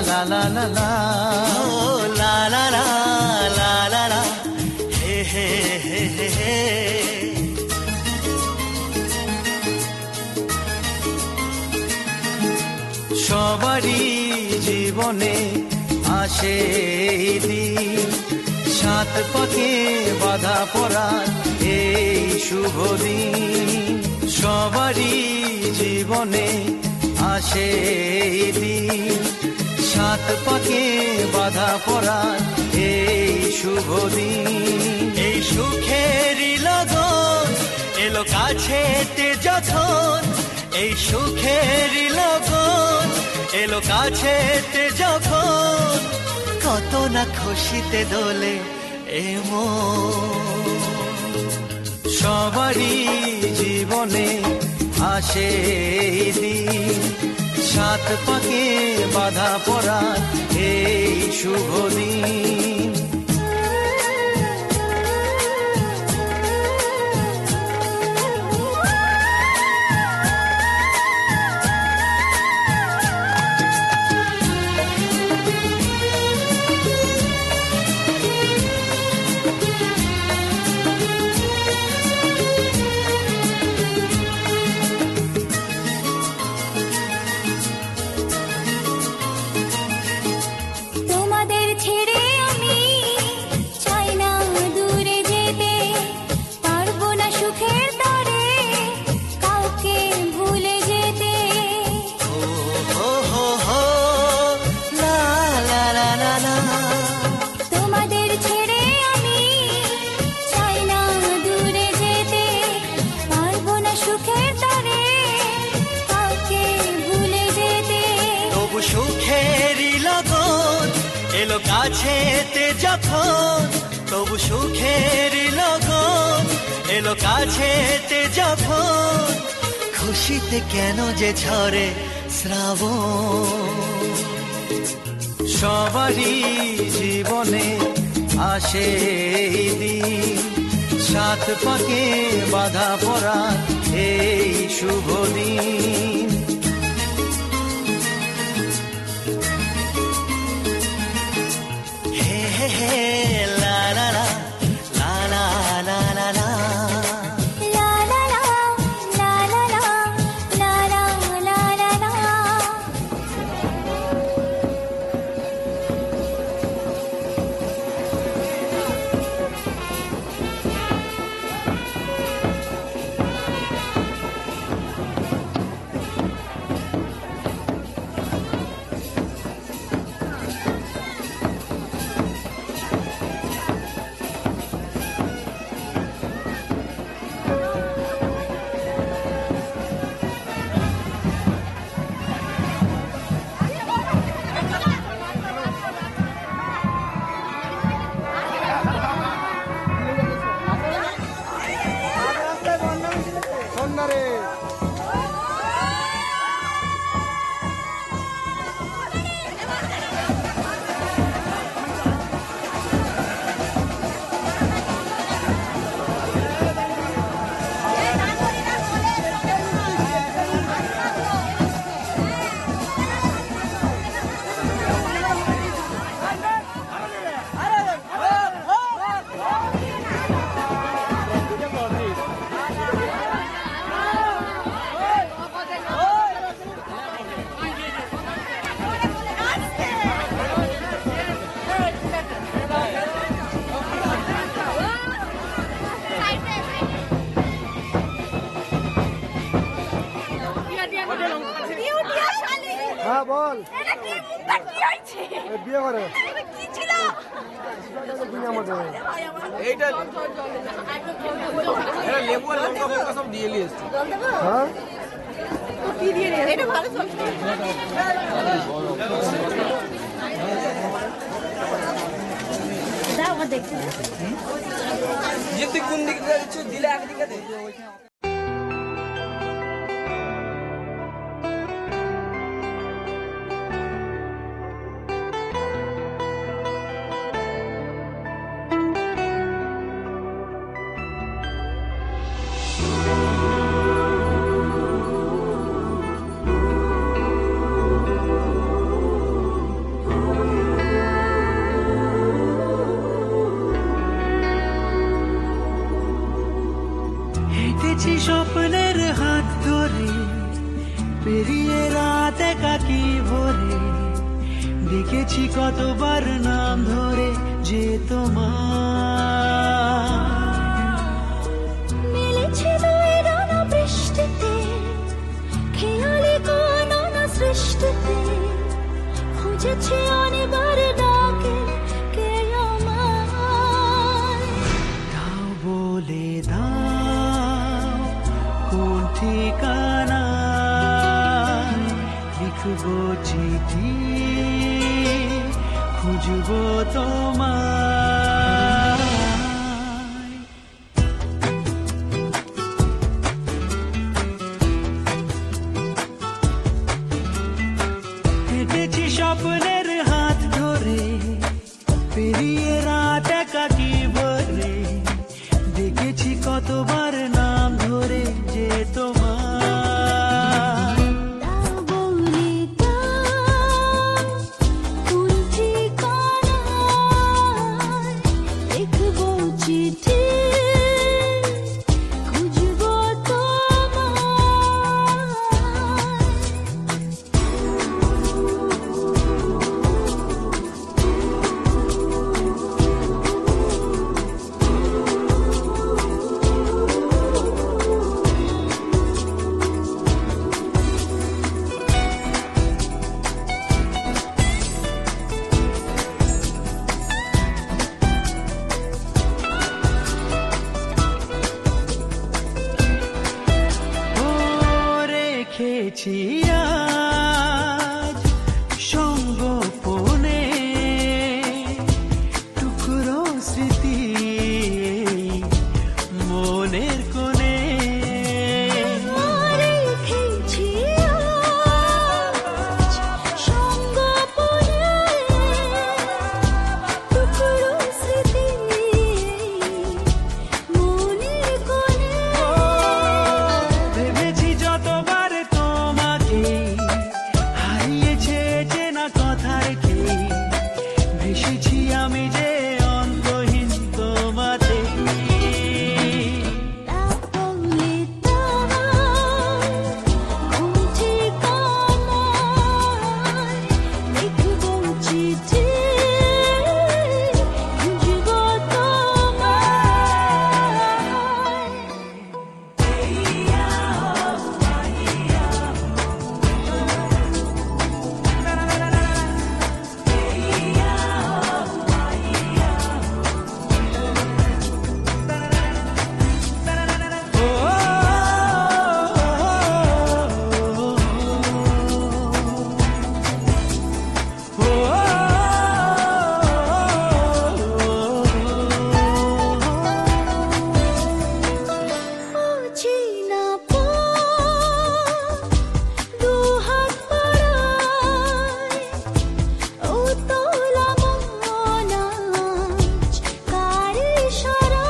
লা লা লা লা, ও লা লা লা লা লা লা, হে হে হে হে হে। সবারই জীবনে আসে দিন, সাত পাকে বাধা পড়ার এই শুভ দিন। সবারই জীবনে আসে দিন, সাত পাকে বাধা পড়ার এই শুভ দিন। এই সুখেরই লগন এলো কাছেতে যখন, এই সুখেরই লগন এলো কাছেতে যখন, কত না খুশিতে দোলে এ মন। সবারই জীবনে আসে দিন, সাত পাকে বাধা পড়ার এই শুভ দিন। কাছেতে যখন, তবু সুখের লগন এলো কাছেতে যখন, খুশিতে কেন যে ঝরে শ্রাবণ। সবারই জীবনে আসে দিন, সাত পাকে বাধা পড়ার এই শুভ দিন। বল বিয়ে করে এইটা লেবু আর লঙ্কা ফঙ্কা সব দিয়ে নিয়ে এসছি। হ্যাঁ কি দিয়ে নিয়ে এটা ভালো সবজি দাও আমার দেখতে যে তুই কোন দিকে যাচ্ছ দিলে একদিকে দে। রাত একাকি ভরে দেখেছি কতবার নাম ধরে যে তোমার মিলেছে দুই ডানা বৃষ্টিতে খেয়ালি কোন না সৃষ্টিতে খুঁজেছি অনেকবার ডাকে কে আমায় দাও বলে দাও কোন ঠিকানা লিখবো চিঠি খুঁজবো তোমায় হেঁটেছি স্বপ্নের হাত ধরে পেরিয়ে রাত একাকি ভরে দেখেছি কতবার নাম ধরে যে তোমার দাও বলে দাও কোন ঠিকানায় লিখবো চিঠি খুঁজবো ও রেখেছি আজ সঙ্গোপনে টুকরো স্মৃতি মনের কোণে রেখেছি আজ সঙ্গোপনে টুকরো স্মৃতি মনের কোণে ভেবেছি যতবার তোমাকে হারিয়েছে চেনা কথা রেখে ভেসেছি আমি যে অন্তহীন তোমাতে দাও বলে দাও কোন ঠিকানায় লিখবো চিঠি খুঁজবো তোমায় অচেনা পথ দুহাত বাড়ায় ও তোলা মন আজ কার ইশারায়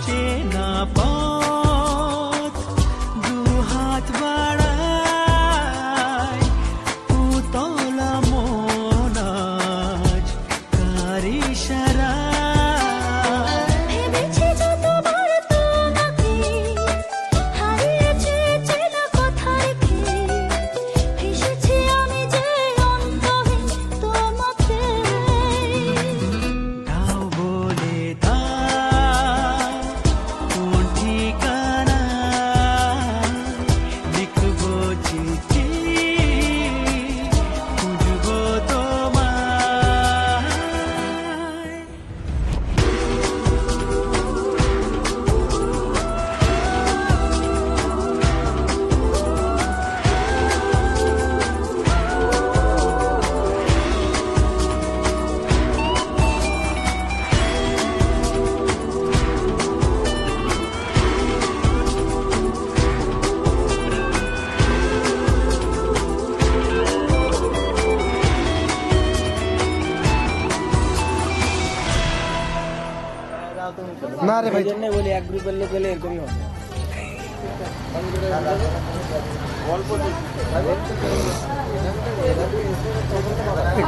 চেনা পথ দুহাত বাড়ায় উতলা মন আজ কার ইশারায় ভেবেছি যতবার তোমাকে হারিয়েছে চেনা কথা রেখে ভেসেছি আমি যে অন্তহীন তোমাতে দাও বলে দাও কোন ঠিকানা লিখবো চিঠি খুঁজবো তোমায় না রে ভাই জন্য বলি এক গ্রুপের লোক এলে এরকমই হবে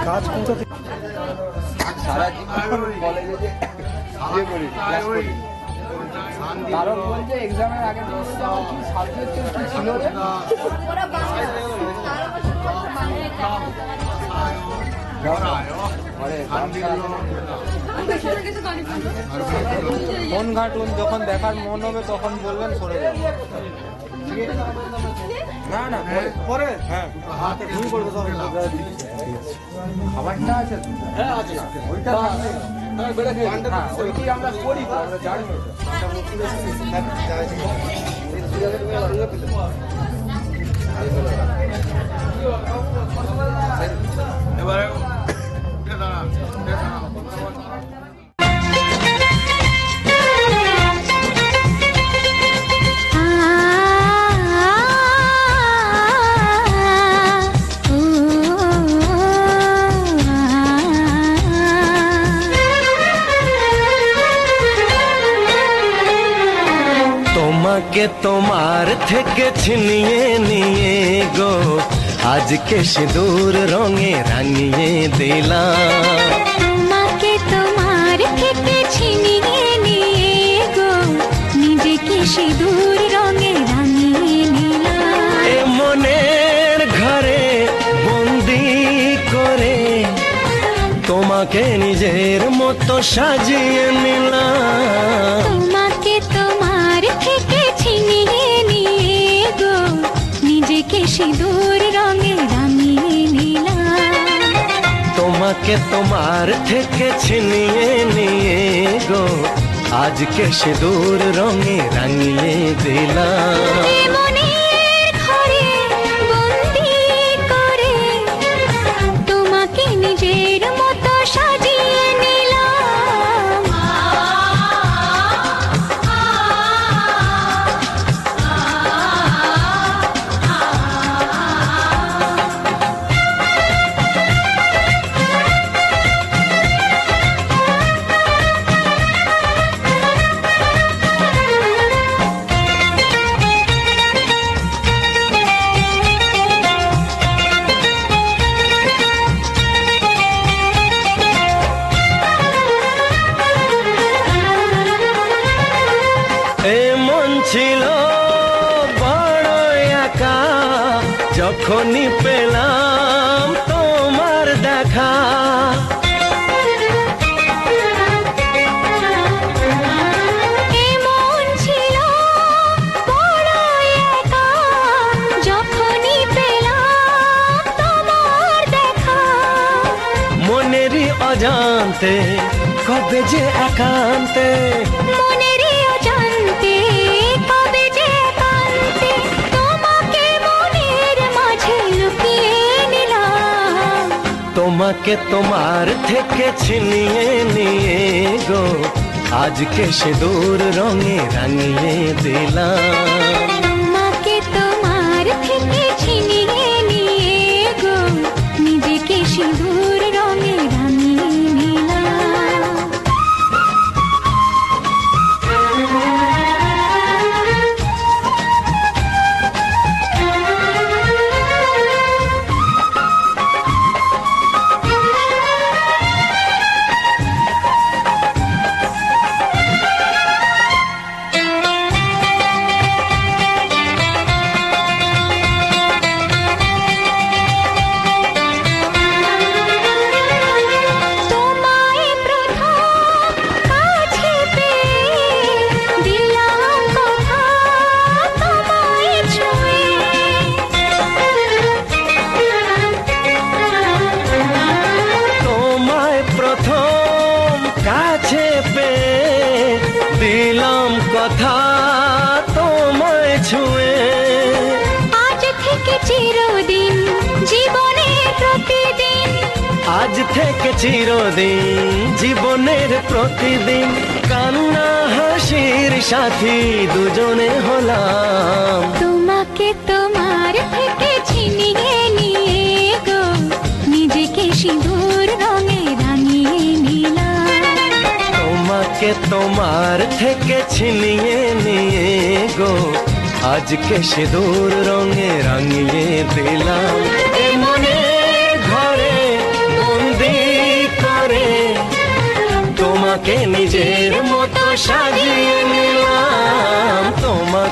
কাজ কোনটা থেকে সারা জীবন কলেজে ইয়ে করি ক্লাস করি তারক বলছে এক্সামের আগে দিন বলছে আমার কি সাবজেক্ট কি ছিল রে? ফোন ঘাটুন, যখন দেখার মন হবে তখন বলবেন সরে যাবো। না না পরে হ্যাঁ তুমি করবে সব। খাবারটা আছে? হ্যাঁ আছে, ওইটা আছে। হ্যাঁ ওইটি আমরা করি তো, আমরা জানি এবারে তোমাকে তোমার থেকে ছিনিয়ে নিয়ে গো আজকে সিঁদুর রঙে রাঙিয়ে দিলাম। তোমাকে তোমার থেকে ছিনিয়ে নিয়ে গো নিজেকে সিঁদুর রঙে রাঙিয়ে নিলাম। এ মনের ঘরে বন্দি করে তোমাকে নিজের মতো সাজিয়ে নিলাম। তোমাকে তোমার থেকে ছিনিয়ে নিয়ে গো নিজেকে সিঁদুর রঙে রাঙিয়ে নিলাম। তোমাকে তোমার থেকে ছিনিয়ে নিয়ে গো আজকে সিঁদুর রঙে রাঙিয়ে দিলাম। এ মনের ঘরে বন্দি করে তোমাকে নিজের মতো সাজিয়ে নিলাম। এ মন ছিল বড় একা যখনই পেলাম তোমার দেখা। এমন ছিল বড় একা যখনই পেলাম তোমার দেখা। মনেরই অজান্তে কবে যে একান্তে মনেরই অজান্তে কবে যে একান্তে তোমাকে মনের মাঝে লুকিয়ে নিলাম। তোমাকে তোমার থেকে ছিনিয়ে নিয়ে গো আজকে সিঁদুর রঙে রাঙিয়ে দিলাম। তোমাকে তোমার থেকে ছিনিয়ে নিয়ে গো নিজেকে সিঁদুর রঙে রাঙিয়ে নিলাম। তোমায় প্রথম কাছে পেয়ে দিলাম কথা তোমায় ছুঁয়ে। তোমায় প্রথম কাছে পেয়ে দিলাম কথা তোমায় ছুঁয়ে। আজ থেকে চিরদিন জীবনের প্রতিদিন আজ থেকে চিরদিন জীবনের প্রতিদিন কান্না হাসির সাথী দুজনে হলাম। তোমাকে তোমার থেকে ছিনিয়ে নিয়ে গো নিজেকে সিঁদুর রঙে রাঙিয়ে নিলাম। তোমাকে তোমার থেকে ছিনিয়ে নিয়ে গো আজকে সিঁদুর রঙে রাঙিয়ে দিলাম। এ মনের ঘরে বন্দি করে তোমাকে নিজের মতো সাজিয়ে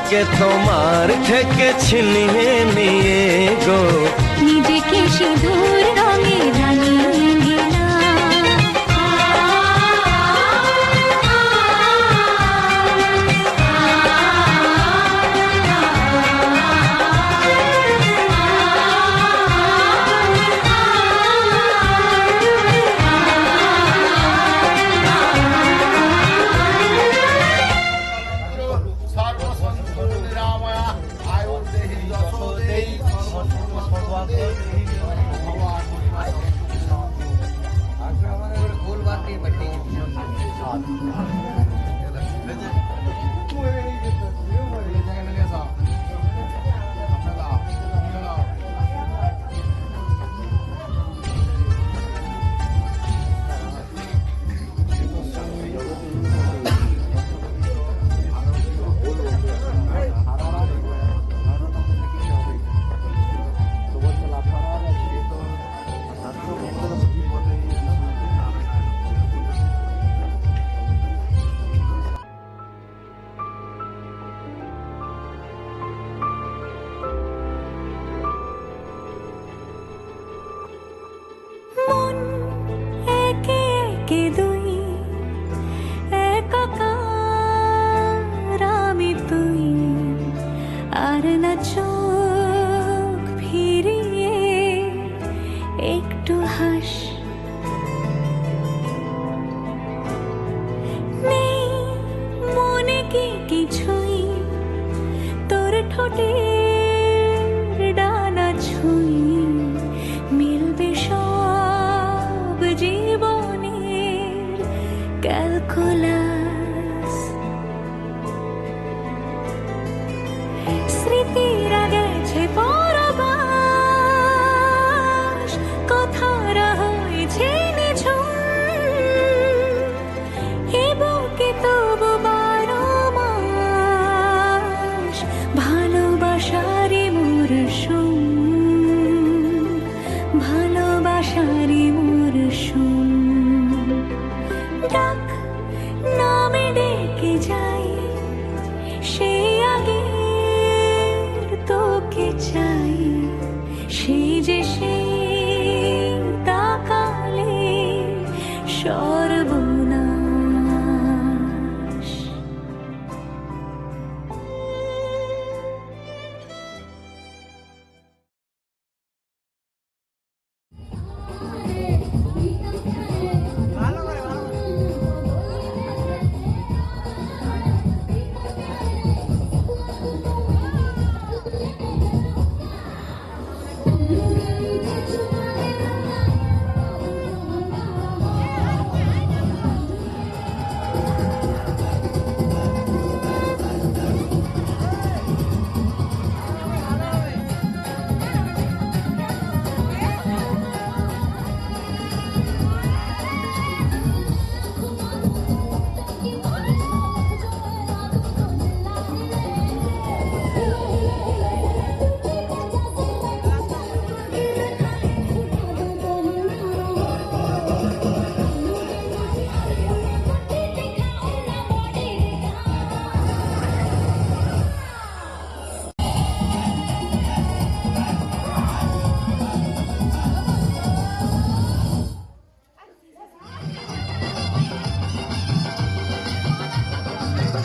যাকে তোমার থেকে ছিনিয়ে নিয়ে গো নিজেকে সিঁদুর রঙে রাঙিয়ে নিলাম।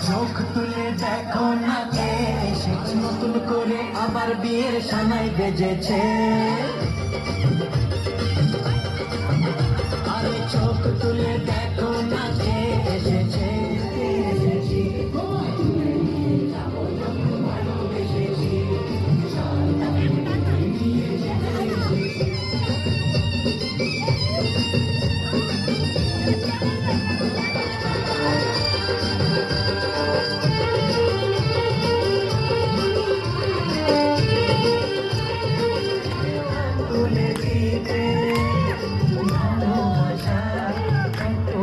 চোখ তুলে দেখো না কে এসেছে নতুন করে আবার বিয়ের সানাই বেজেছে। আরে চোখ তুলে দেখো না কে এসেছে। তুলে দিতে ভালোবাসা একটু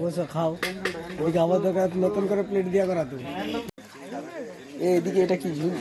বসে খাও, এদিকে আমার দোকানে নতুন করে প্লেট দিয়া করা তুমি। এদিকে এটা কি ঝুল?